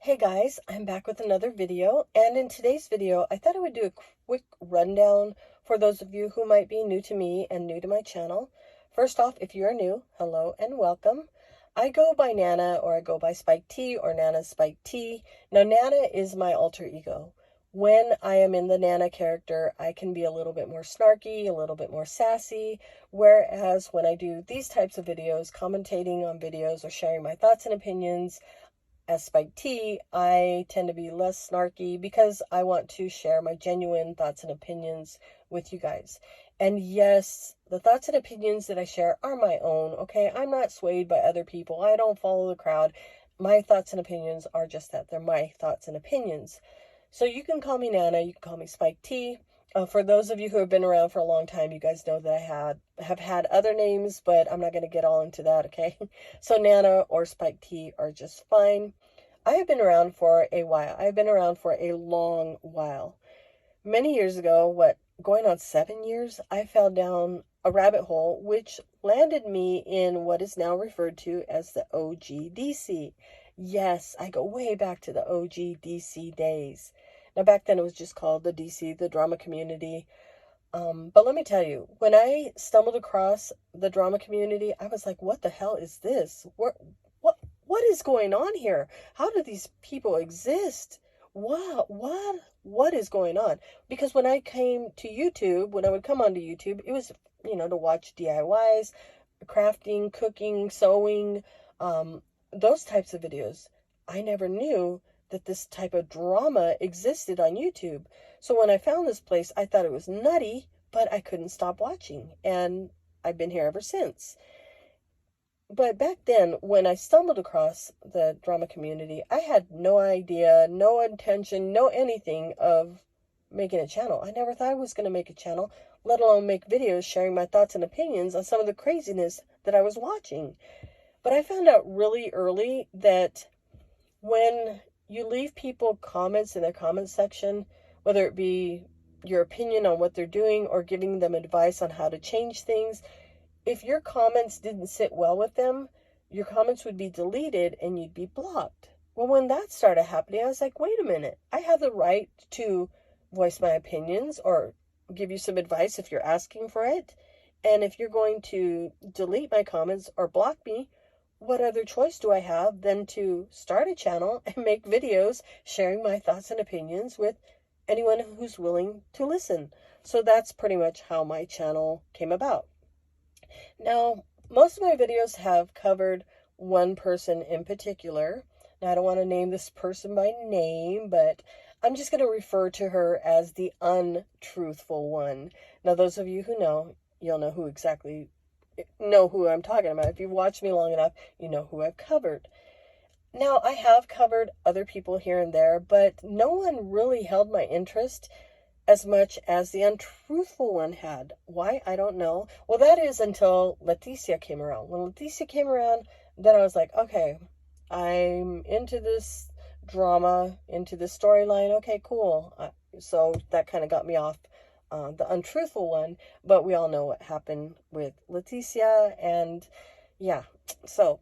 Hey guys, I'm back with another video, and in today's video, I thought I would do a quick rundown for those of you who might be new to me and new to my channel. First off, if you are new, hello and welcome. I go by Nana, or I go by Spike T, or Nana Spike T. Now, Nana is my alter ego. When I am in the Nana character, I can be a little bit more snarky, a little bit more sassy, whereas when I do these types of videos, commentating on videos or sharing my thoughts and opinions, as Spike T, I tend to be less snarky because I want to share my genuine thoughts and opinions with you guys. And yes, the thoughts and opinions that I share are my own, okay? I'm not swayed by other people. I don't follow the crowd. My thoughts and opinions are just that. They're my thoughts and opinions. So you can call me Nana, you can call me Spike T. For those of you who have been around for a long time, you guys know that I have had other names, but I'm not going to get all into that, okay? So Nana or Spike T are just fine. I have been around for a while. I've been around for a long while. Many years ago, going on 7 years, I fell down a rabbit hole, which landed me in what is now referred to as the OGDC. Yes, I go way back to the OGDC days. Now, back then it was just called the DC, the drama community. But let me tell you, when I stumbled across the drama community, I was like, what the hell is this? What is going on here? How do these people exist? What is going on? Because when I came to YouTube, when I would come onto YouTube, it was, to watch DIYs, crafting, cooking, sewing, those types of videos. I never knew that this type of drama existed on YouTube. So when I found this place, I thought it was nutty, but I couldn't stop watching. And I've been here ever since. But back then, when I stumbled across the drama community, I had no idea, no intention, no anything of making a channel. I never thought I was going to make a channel, let alone make videos sharing my thoughts and opinions on some of the craziness that I was watching. But I found out really early that when you leave people comments in their comment section, whether it be your opinion on what they're doing or giving them advice on how to change things, if your comments didn't sit well with them, your comments would be deleted and you'd be blocked. Well, when that started happening, I was like, wait a minute. I have the right to voice my opinions or give you some advice if you're asking for it. And if you're going to delete my comments or block me, what other choice do I have than to start a channel and make videos sharing my thoughts and opinions with anyone who's willing to listen? So that's pretty much how my channel came about. Now, most of my videos have covered one person in particular. Now, I don't want to name this person by name, but I'm just going to refer to her as the untruthful one. Now, those of you who know, you'll know who I'm talking about. If you've watched me long enough, you know who I've covered. Now, I have covered other people here and there, but no one really held my interest as much as the untruthful one had. Why? I don't know. Well, that is until Leticia came around. When Leticia came around, then I was like, okay, I'm into this drama, into this storyline. Okay, cool. So that kind of got me off the untruthful one, but we all know what happened with Leticia, and yeah, so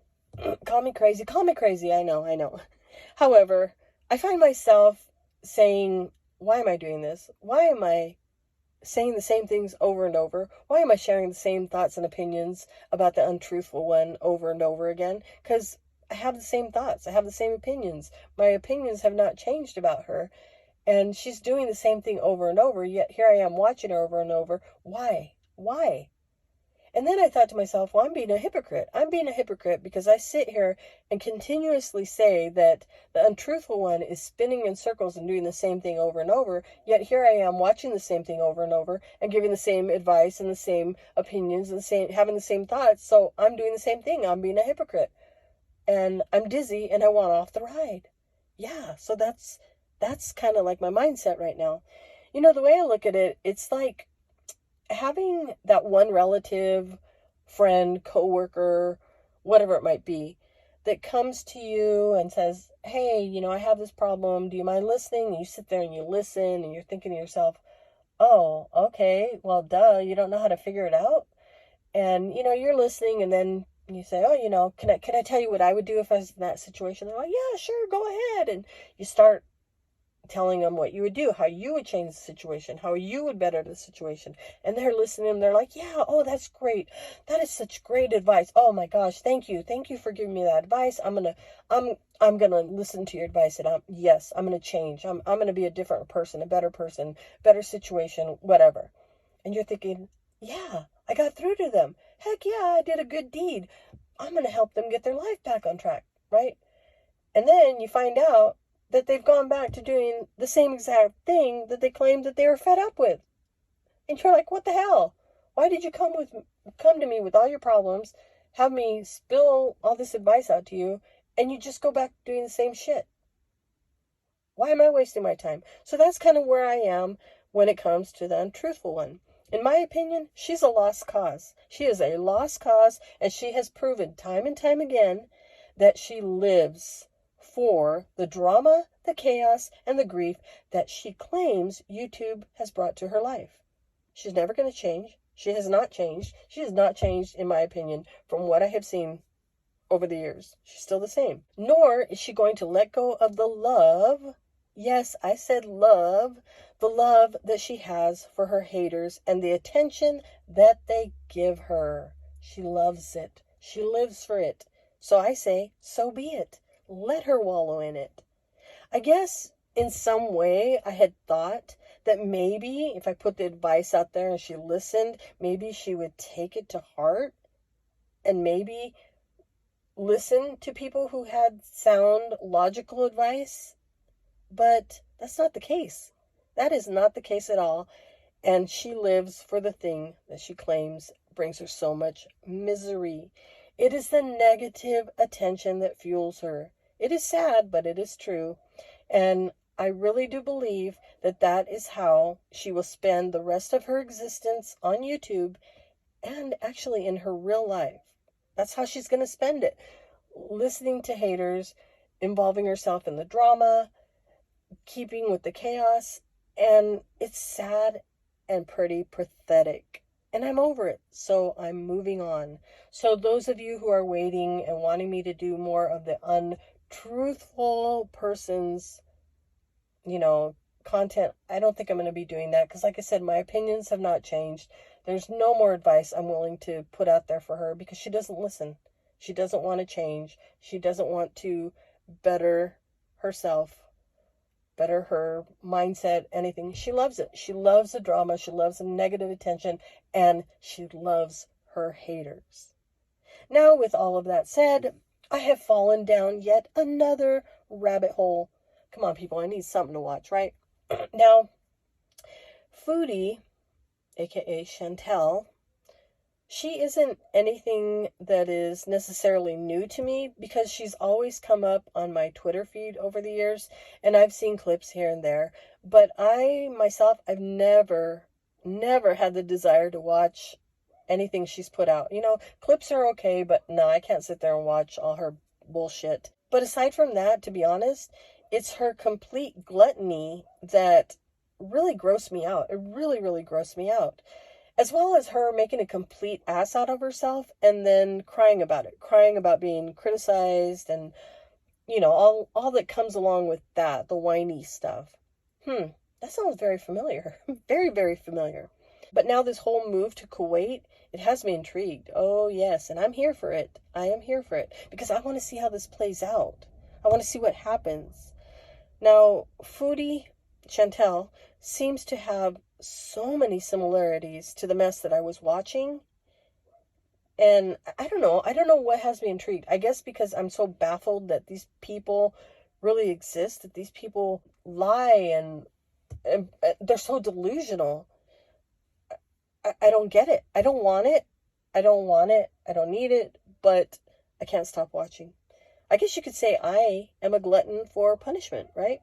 call me crazy, I know. However, I find myself saying, why am I doing this? Why am I saying the same things over and over? Why am I sharing the same thoughts and opinions about the untruthful one over and over again? Because I have the same thoughts. I have the same opinions. My opinions have not changed about her. And she's doing the same thing over and over, yet here I am watching her over and over. Why? Why? And then I thought to myself, well, I'm being a hypocrite. I'm being a hypocrite because I sit here and continuously say that the untruthful one is spinning in circles and doing the same thing over and over, yet here I am watching the same thing over and over and giving the same advice and the same opinions and having the same thoughts. So I'm doing the same thing. I'm being a hypocrite. And I'm dizzy and I want off the ride. Yeah, so that's kind of like my mindset right now. The way I look at it, it's like having that one relative, friend, coworker, whatever it might be, that comes to you and says, hey, I have this problem. Do you mind listening? And you sit there and you listen and you're thinking to yourself, oh, okay, well, duh, you don't know how to figure it out. And, you're listening and then, You say, oh, can I tell you what I would do if I was in that situation? They're like, yeah, sure, go ahead. And you start telling them what you would do, how you would change the situation, how you would better the situation. And they're listening and they're like, yeah, oh, that's great. That is such great advice. Oh my gosh, thank you. Thank you for giving me that advice. I'm going to listen to your advice and I'm going to change. I'm going to be a different person, better situation, whatever. And you're thinking, yeah, I got through to them. Heck yeah, I did a good deed. I'm going to help them get their life back on track, right? And then you find out that they've gone back to doing the same exact thing that they claimed that they were fed up with. And you're like, what the hell? Why did you come to me with all your problems, have me spill all this advice out to you, and you just go back doing the same shit? Why am I wasting my time? So that's kind of where I am when it comes to the untruthful one. In my opinion, she's a lost cause. She is a lost cause, and she has proven time and time again that she lives for the drama, the chaos, and the grief that she claims YouTube has brought to her life. She's never going to change. She has not changed. She has not changed, in my opinion, from what I have seen over the years. She's still the same. Nor is she going to let go of the love. Yes, I said love. The love that she has for her haters and the attention that they give her. She loves it. She lives for it. So I say, so be it. Let her wallow in it. I guess in some way I had thought that maybe if I put the advice out there and she listened, maybe she would take it to heart and maybe listen to people who had sound, logical advice. But that's not the case. That is not the case at all. And she lives for the thing that she claims brings her so much misery. It is the negative attention that fuels her. It is sad, but it is true. And I really do believe that that is how she will spend the rest of her existence on YouTube and actually in her real life. That's how she's going to spend it. Listening to haters, involving herself in the drama, keeping with the chaos, and it's sad and pretty pathetic. And I'm over it, so I'm moving on. So those of you who are waiting and wanting me to do more of the untruthful person's, content, I don't think I'm going to be doing that because, like I said, my opinions have not changed. There's no more advice I'm willing to put out there for her because she doesn't listen. She doesn't want to change. She doesn't want to better herself, better her mindset, anything. She loves it. She loves the drama. She loves the negative attention, and she loves her haters. Now, with all of that said, I have fallen down yet another rabbit hole. Come on, people, I need something to watch, right? Now, Foodie, aka Chantel, she isn't anything that is necessarily new to me because she's always come up on my Twitter feed over the years, and I've seen clips here and there. But I've never had the desire to watch anything she's put out. Clips are okay, but no, I can't sit there and watch all her bullshit. But aside from that, to be honest, it's her complete gluttony that really grossed me out. It really, really grossed me out. As well as her making a complete ass out of herself and then crying about it, crying about being criticized and, all that comes along with that, the whiny stuff. That sounds very familiar. Very, very familiar. But now this whole move to Kuwait, it has me intrigued. Oh, yes, and I'm here for it. I am here for it because I want to see how this plays out. I want to see what happens. Now, Foodie Chantel seems to have so many similarities to the mess that I was watching. And I don't know what has me intrigued. I guess because I'm so baffled that these people really exist, that these people lie and they're so delusional. I don't get it. I don't want it. I don't want it. I don't need it, but I can't stop watching. I guess you could say I am a glutton for punishment, right?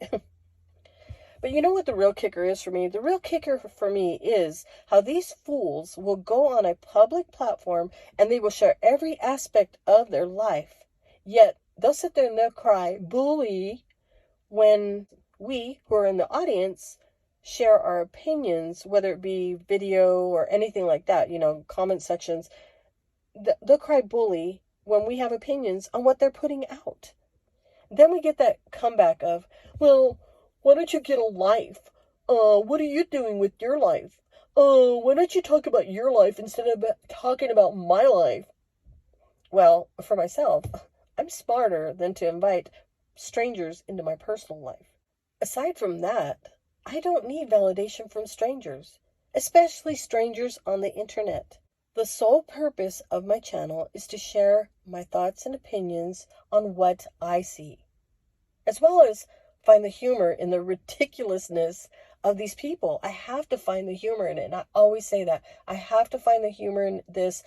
But you know what the real kicker is for me? The real kicker for me is how these fools will go on a public platform and they will share every aspect of their life. Yet they'll sit there and they'll cry, bully, when we who are in the audience share our opinions, whether it be video or anything like that, comment sections. They'll cry bully when we have opinions on what they're putting out. Then we get that comeback of, well, why don't you get a life? What are you doing with your life? Why don't you talk about your life instead of talking about my life? Well, for myself, I'm smarter than to invite strangers into my personal life. Aside from that, I don't need validation from strangers, especially strangers on the internet. The sole purpose of my channel is to share my thoughts and opinions on what I see, as well as find the humor in the ridiculousness of these people. I have to find the humor in it, and I always say that. I have to find the humor in this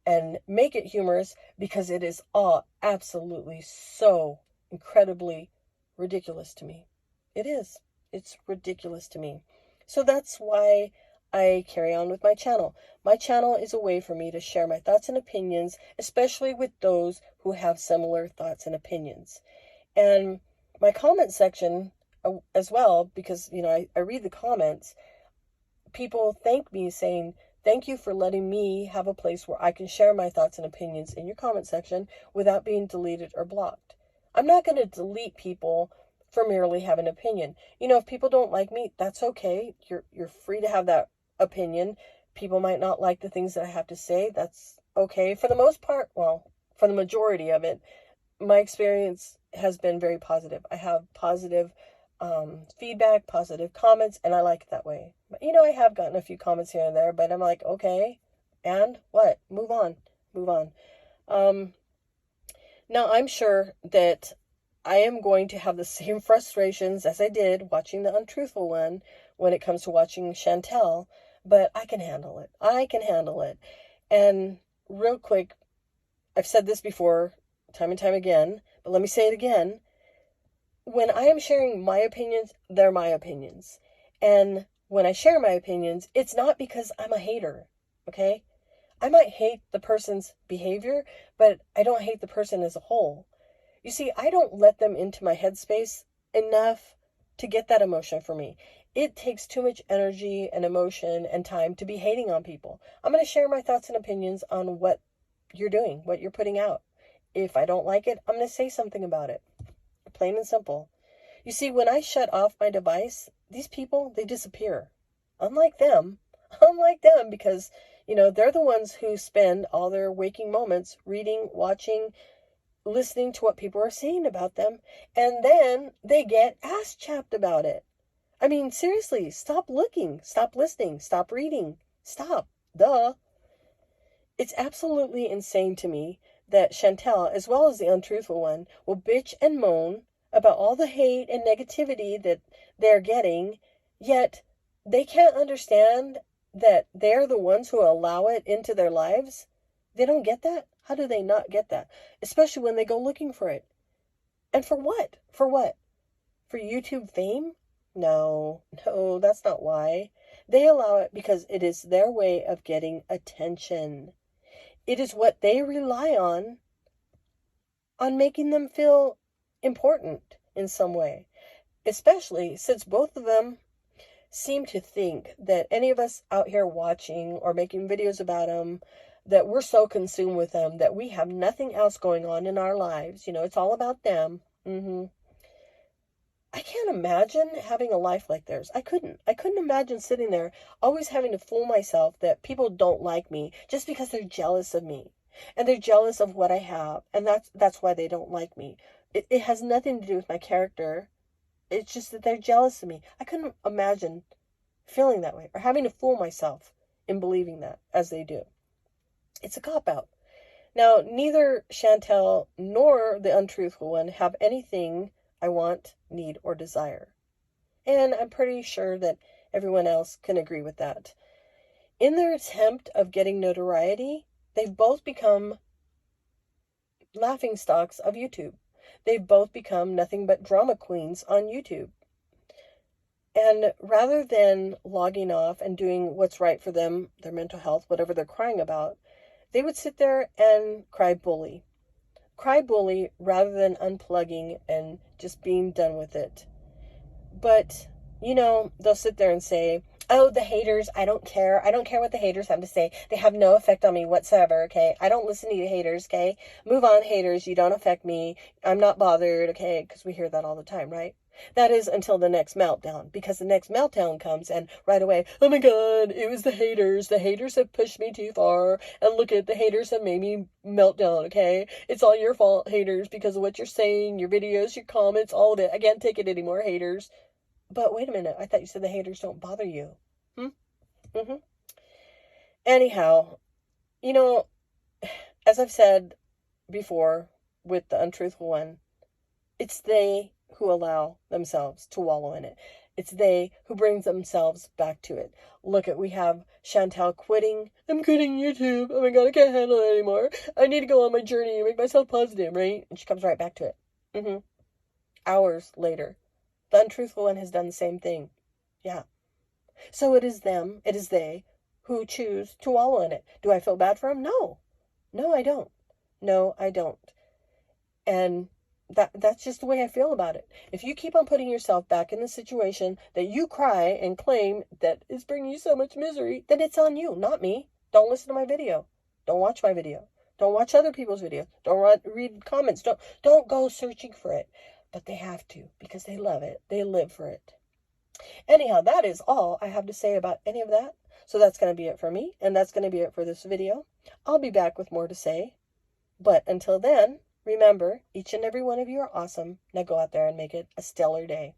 and make it humorous because it is all absolutely so incredibly ridiculous to me. It is. It's ridiculous to me. So that's why I carry on with my channel. My channel is a way for me to share my thoughts and opinions, especially with those who have similar thoughts and opinions. And my comment section as well, because, I read the comments, people thank me saying, thank you for letting me have a place where I can share my thoughts and opinions in your comment section without being deleted or blocked. I'm not going to delete people for merely having an opinion. If people don't like me, that's okay. You're free to have that opinion. People might not like the things that I have to say. That's okay. For the most part, well, for the majority of it, my experience has been very positive. I have positive feedback, positive comments, and I like it that way. But, I have gotten a few comments here and there, but I'm like, okay, and what? Move on. Now, I'm sure that I am going to have the same frustrations as I did watching the Untruthful One when it comes to watching Chantel, but I can handle it. And real quick, I've said this before, time and time again, but let me say it again. When I am sharing my opinions, they're my opinions. And when I share my opinions, it's not because I'm a hater, okay? I might hate the person's behavior, but I don't hate the person as a whole. You see, I don't let them into my headspace enough to get that emotion for me. It takes too much energy and emotion and time to be hating on people. I'm going to share my thoughts and opinions on what you're doing, what you're putting out. If I don't like it, I'm going to say something about it. Plain and simple. You see, when I shut off my device, these people, they disappear. Unlike them, because, they're the ones who spend all their waking moments reading, watching, listening to what people are saying about them, and then they get ass chapped about it. I mean, seriously, stop looking, stop listening, stop reading, stop. Duh. It's absolutely insane to me that Chantel, as well as the Untruthful One, will bitch and moan about all the hate and negativity that they're getting, yet they can't understand that they're the ones who allow it into their lives. They don't get that? How do they not get that? Especially when they go looking for it. And for what? For what? For YouTube fame? No, that's not why. They allow it because it is their way of getting attention. It is what they rely on making them feel important in some way, especially since both of them seem to think that any of us out here watching or making videos about them, that we're so consumed with them that we have nothing else going on in our lives. It's all about them. I can't imagine having a life like theirs. I couldn't imagine sitting there always having to fool myself that people don't like me just because they're jealous of me and they're jealous of what I have, and that's why they don't like me. It has nothing to do with my character. It's just that they're jealous of me. I couldn't imagine feeling that way or having to fool myself in believing that as they do. It's a cop-out. Now, neither Chantel nor the Untruthful One have anything I want, need, or desire. And I'm pretty sure that everyone else can agree with that. In their attempt of getting notoriety, they've both become laughingstocks of YouTube. They've both become nothing but drama queens on YouTube. And rather than logging off and doing what's right for them, their mental health, whatever they're crying about, they would sit there and cry bully. Cry bully rather than unplugging and just being done with it. But, they'll sit there and say, Oh, the haters, I don't care. I don't care what the haters have to say. They have no effect on me whatsoever, okay? I don't listen to you haters, okay? Move on, haters. You don't affect me. I'm not bothered, okay? Because we hear that all the time, right? That is until the next meltdown, because the next meltdown comes and right away, oh my God, it was the haters. The haters have pushed me too far. And look at the haters have made me melt down, okay? It's all your fault, haters, because of what you're saying, your videos, your comments, all of it. I can't take it anymore, haters. But wait a minute, I thought you said the haters don't bother you. Hmm? Mm-hmm. Anyhow, you know, as I've said before with the untruthful one, it's they who allow themselves to wallow in it. It's they who brings themselves back to it. Look at, we have Chantel quitting. I'm quitting YouTube. Oh my God, I can't handle it anymore. I need to go on my journey and make myself positive, right? And she comes right back to it. Mm-hmm. Hours later, the untruthful one has done the same thing. Yeah. So it is them, it is they who choose to wallow in it. Do I feel bad for them? No. No, I don't. No, I don't. And that's just the way I feel about it. If you keep on putting yourself back in the situation that you cry and claim that is bringing you so much misery, then it's on you, not me. Don't listen to my video. Don't watch my video. Don't watch other people's videos. Don't read comments. Don't go searching for it. But they have to, because they love it. They live for it. Anyhow, that is all I have to say about any of that. So that's going to be it for me, and that's going to be it for this video. I'll be back with more to say. But until then, remember, each and every one of you are awesome. Now go out there and make it a stellar day.